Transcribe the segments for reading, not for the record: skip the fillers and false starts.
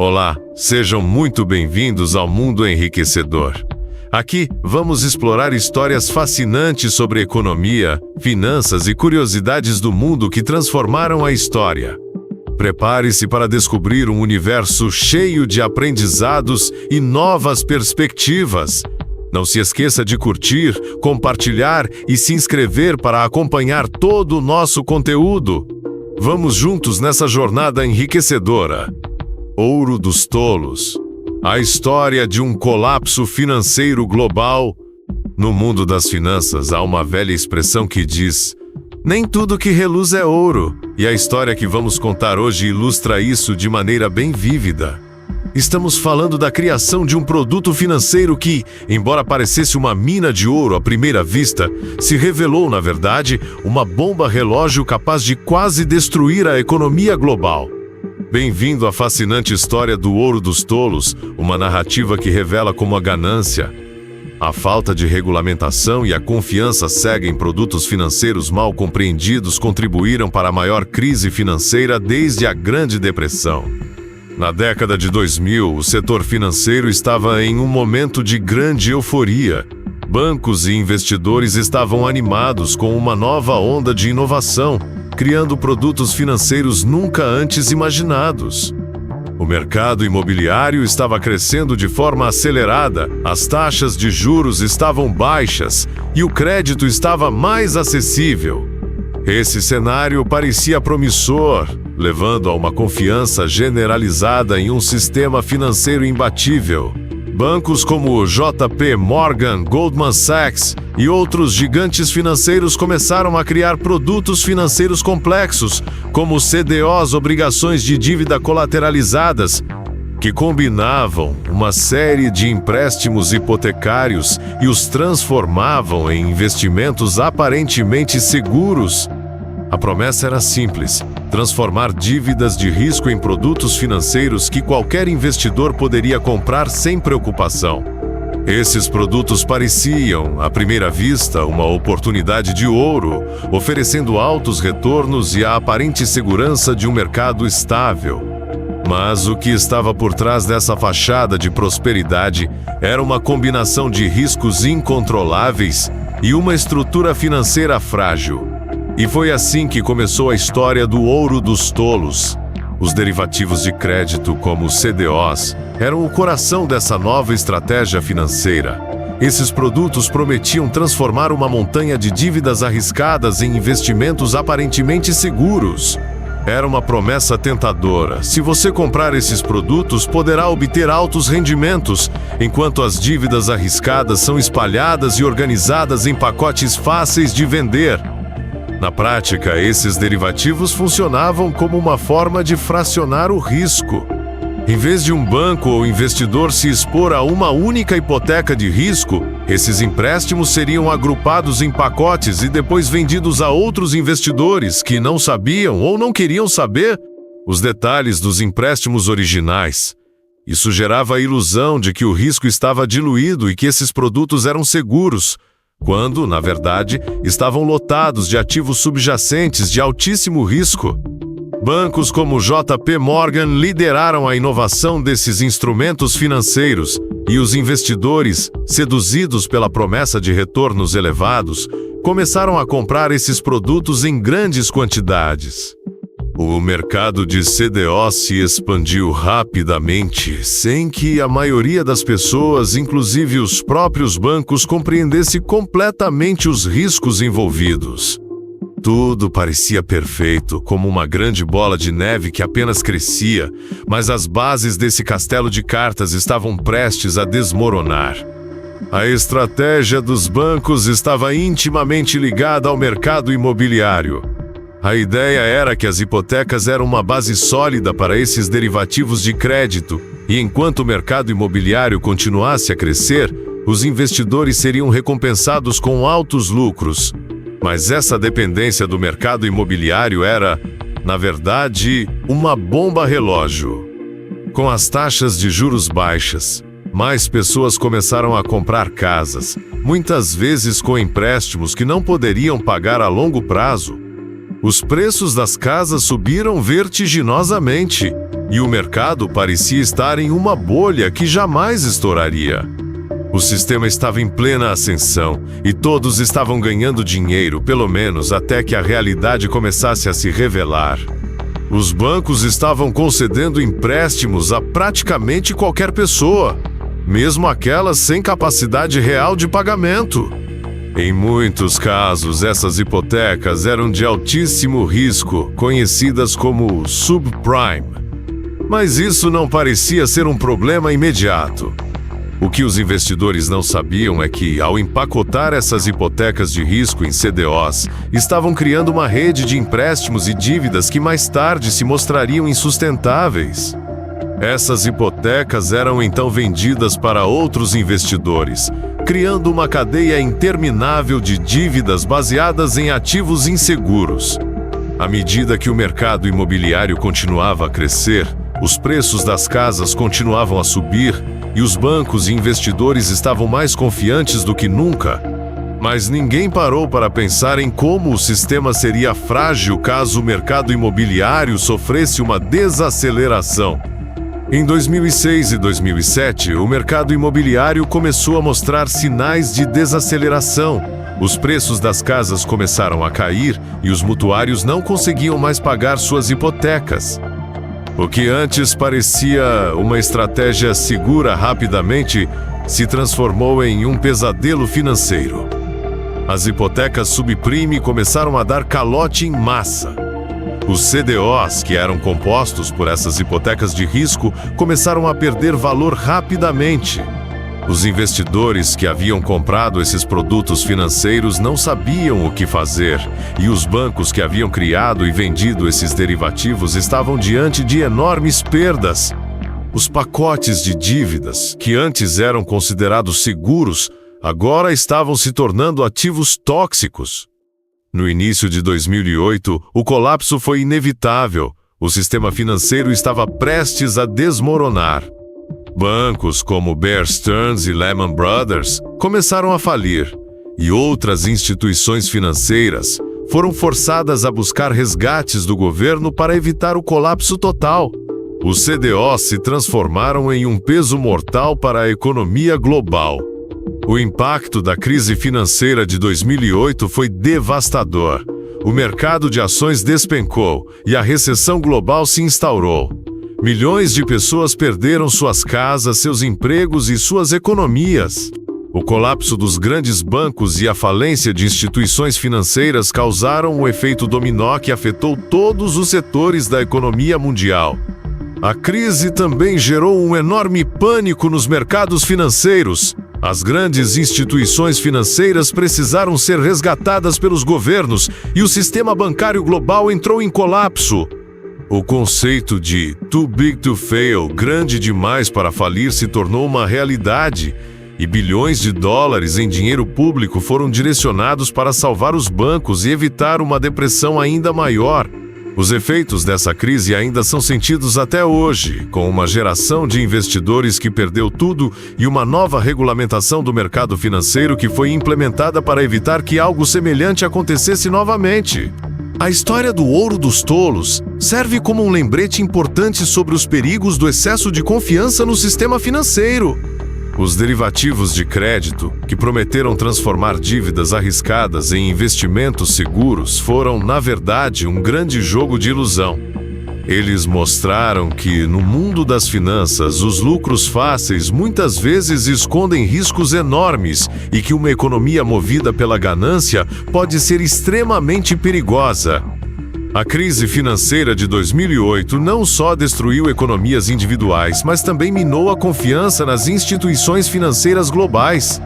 Olá, sejam muito bem-vindos ao Mundo Enriquecedor. Aqui vamos explorar histórias fascinantes sobre economia, finanças e curiosidades do mundo que transformaram a história. Prepare-se para descobrir um universo cheio de aprendizados e novas perspectivas. Não se esqueça de curtir, compartilhar e se inscrever para acompanhar todo o nosso conteúdo. Vamos juntos nessa jornada enriquecedora. Ouro dos tolos. A história de um colapso financeiro global. No mundo das finanças há uma velha expressão que diz: nem tudo que reluz é ouro, e a história que vamos contar hoje ilustra isso de maneira bem vívida. Estamos falando da criação de um produto financeiro que, embora parecesse uma mina de ouro à primeira vista, se revelou, na verdade, uma bomba relógio capaz de quase destruir a economia global. Bem-vindo à fascinante história do ouro dos tolos, uma narrativa que revela como a ganância, a falta de regulamentação e a confiança cega em produtos financeiros mal compreendidos contribuíram para a maior crise financeira desde a Grande Depressão. Na década de 2000, o setor financeiro estava em um momento de grande euforia. Bancos e investidores estavam animados com uma nova onda de inovação, criando produtos financeiros nunca antes imaginados. O mercado imobiliário estava crescendo de forma acelerada, as taxas de juros estavam baixas e o crédito estava mais acessível. Esse cenário parecia promissor, levando a uma confiança generalizada em um sistema financeiro imbatível. Bancos como JP Morgan, Goldman Sachs e outros gigantes financeiros começaram a criar produtos financeiros complexos, como CDOs, obrigações de dívida colateralizadas, que combinavam uma série de empréstimos hipotecários e os transformavam em investimentos aparentemente seguros. A promessa era simples: transformar dívidas de risco em produtos financeiros que qualquer investidor poderia comprar sem preocupação. Esses produtos pareciam, à primeira vista, uma oportunidade de ouro, oferecendo altos retornos e a aparente segurança de um mercado estável. Mas o que estava por trás dessa fachada de prosperidade era uma combinação de riscos incontroláveis e uma estrutura financeira frágil. E foi assim que começou a história do ouro dos tolos. Os derivativos de crédito, como os CDOs, eram o coração dessa nova estratégia financeira. Esses produtos prometiam transformar uma montanha de dívidas arriscadas em investimentos aparentemente seguros. Era uma promessa tentadora: se você comprar esses produtos, poderá obter altos rendimentos, enquanto as dívidas arriscadas são espalhadas e organizadas em pacotes fáceis de vender. Na prática, esses derivativos funcionavam como uma forma de fracionar o risco. Em vez de um banco ou investidor se expor a uma única hipoteca de risco, esses empréstimos seriam agrupados em pacotes e depois vendidos a outros investidores que não sabiam ou não queriam saber os detalhes dos empréstimos originais. Isso gerava a ilusão de que o risco estava diluído e que esses produtos eram seguros, quando, na verdade, estavam lotados de ativos subjacentes de altíssimo risco. Bancos como JP Morgan lideraram a inovação desses instrumentos financeiros, e os investidores, seduzidos pela promessa de retornos elevados, começaram a comprar esses produtos em grandes quantidades. O mercado de CDO se expandiu rapidamente, sem que a maioria das pessoas, inclusive os próprios bancos, compreendesse completamente os riscos envolvidos. Tudo parecia perfeito, como uma grande bola de neve que apenas crescia, mas as bases desse castelo de cartas estavam prestes a desmoronar. A estratégia dos bancos estava intimamente ligada ao mercado imobiliário. A ideia era que as hipotecas eram uma base sólida para esses derivativos de crédito, e enquanto o mercado imobiliário continuasse a crescer, os investidores seriam recompensados com altos lucros. Mas essa dependência do mercado imobiliário era, na verdade, uma bomba relógio. Com as taxas de juros baixas, mais pessoas começaram a comprar casas, muitas vezes com empréstimos que não poderiam pagar a longo prazo. Os preços das casas subiram vertiginosamente, e o mercado parecia estar em uma bolha que jamais estouraria. O sistema estava em plena ascensão e todos estavam ganhando dinheiro, pelo menos até que a realidade começasse a se revelar. Os bancos estavam concedendo empréstimos a praticamente qualquer pessoa, mesmo aquelas sem capacidade real de pagamento. Em muitos casos, essas hipotecas eram de altíssimo risco, conhecidas como subprime. Mas isso não parecia ser um problema imediato. O que os investidores não sabiam é que, ao empacotar essas hipotecas de risco em CDOs, estavam criando uma rede de empréstimos e dívidas que mais tarde se mostrariam insustentáveis. Essas hipotecas eram então vendidas para outros investidores, criando uma cadeia interminável de dívidas baseadas em ativos inseguros. À medida que o mercado imobiliário continuava a crescer, os preços das casas continuavam a subir e os bancos e investidores estavam mais confiantes do que nunca. Mas ninguém parou para pensar em como o sistema seria frágil caso o mercado imobiliário sofresse uma desaceleração. Em 2006 e 2007, o mercado imobiliário começou a mostrar sinais de desaceleração. Os preços das casas começaram a cair e os mutuários não conseguiam mais pagar suas hipotecas. O que antes parecia uma estratégia segura rapidamente se transformou em um pesadelo financeiro. As hipotecas subprime começaram a dar calote em massa. Os CDOs, que eram compostos por essas hipotecas de risco, começaram a perder valor rapidamente. Os investidores que haviam comprado esses produtos financeiros não sabiam o que fazer, e os bancos que haviam criado e vendido esses derivativos estavam diante de enormes perdas. Os pacotes de dívidas, que antes eram considerados seguros, agora estavam se tornando ativos tóxicos. No início de 2008, o colapso foi inevitável. O sistema financeiro estava prestes a desmoronar. Bancos como Bear Stearns e Lehman Brothers começaram a falir, e outras instituições financeiras foram forçadas a buscar resgates do governo para evitar o colapso total. Os CDOs se transformaram em um peso mortal para a economia global. O impacto da crise financeira de 2008 foi devastador. O mercado de ações despencou e a recessão global se instaurou. Milhões de pessoas perderam suas casas, seus empregos e suas economias. O colapso dos grandes bancos e a falência de instituições financeiras causaram um efeito dominó que afetou todos os setores da economia mundial. A crise também gerou um enorme pânico nos mercados financeiros. As grandes instituições financeiras precisaram ser resgatadas pelos governos e o sistema bancário global entrou em colapso. O conceito de too big to fail, grande demais para falir, se tornou uma realidade, e bilhões de dólares em dinheiro público foram direcionados para salvar os bancos e evitar uma depressão ainda maior. Os efeitos dessa crise ainda são sentidos até hoje, com uma geração de investidores que perdeu tudo e uma nova regulamentação do mercado financeiro que foi implementada para evitar que algo semelhante acontecesse novamente. A história do ouro dos tolos serve como um lembrete importante sobre os perigos do excesso de confiança no sistema financeiro. Os derivativos de crédito, que prometeram transformar dívidas arriscadas em investimentos seguros, foram, na verdade, um grande jogo de ilusão. Eles mostraram que, no mundo das finanças, os lucros fáceis muitas vezes escondem riscos enormes e que uma economia movida pela ganância pode ser extremamente perigosa. A crise financeira de 2008 não só destruiu economias individuais, mas também minou a confiança nas instituições financeiras globais.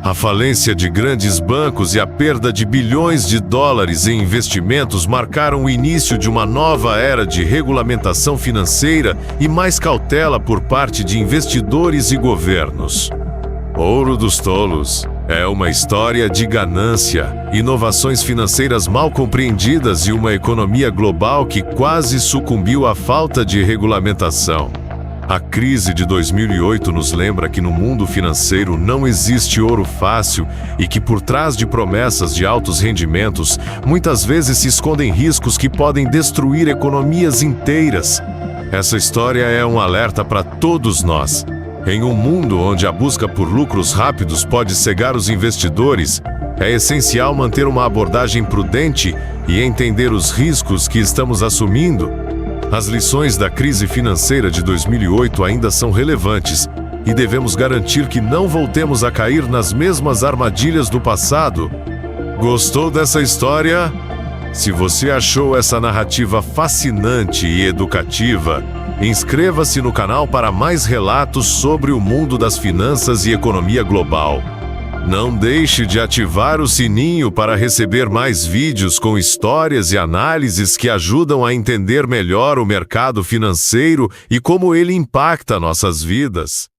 A falência de grandes bancos e a perda de bilhões de dólares em investimentos marcaram o início de uma nova era de regulamentação financeira e mais cautela por parte de investidores e governos. Ouro dos tolos é uma história de ganância, inovações financeiras mal compreendidas e uma economia global que quase sucumbiu à falta de regulamentação. A crise de 2008 nos lembra que no mundo financeiro não existe ouro fácil e que por trás de promessas de altos rendimentos, muitas vezes se escondem riscos que podem destruir economias inteiras. Essa história é um alerta para todos nós. Em um mundo onde a busca por lucros rápidos pode cegar os investidores, é essencial manter uma abordagem prudente e entender os riscos que estamos assumindo. As lições da crise financeira de 2008 ainda são relevantes e devemos garantir que não voltemos a cair nas mesmas armadilhas do passado. Gostou dessa história? Se você achou essa narrativa fascinante e educativa, inscreva-se no canal para mais relatos sobre o mundo das finanças e economia global. Não deixe de ativar o sininho para receber mais vídeos com histórias e análises que ajudam a entender melhor o mercado financeiro e como ele impacta nossas vidas.